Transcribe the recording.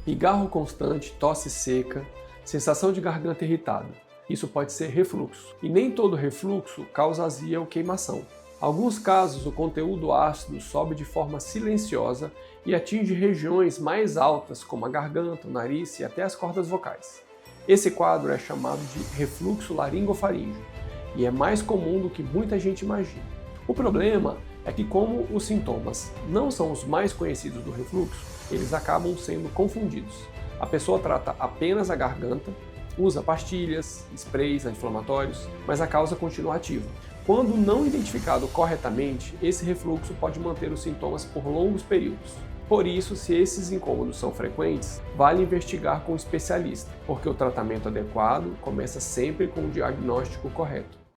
Pigarro constante, tosse seca, sensação de garganta irritada. Isso pode ser refluxo. E nem todo refluxo causa azia ou queimação. Em alguns casos, o conteúdo ácido sobe de forma silenciosa e atinge regiões mais altas, como a garganta, o nariz e até as cordas vocais. Esse quadro é chamado de refluxo laringofaríngeo e é mais comum do que muita gente imagina. O problema é que, como os sintomas não são os mais conhecidos do refluxo, eles acabam sendo confundidos. A pessoa trata apenas a garganta, usa pastilhas, sprays anti-inflamatórios, mas a causa continua ativa. Quando não identificado corretamente, esse refluxo pode manter os sintomas por longos períodos. Por isso, se esses incômodos são frequentes, vale investigar com um especialista, porque o tratamento adequado começa sempre com o diagnóstico correto.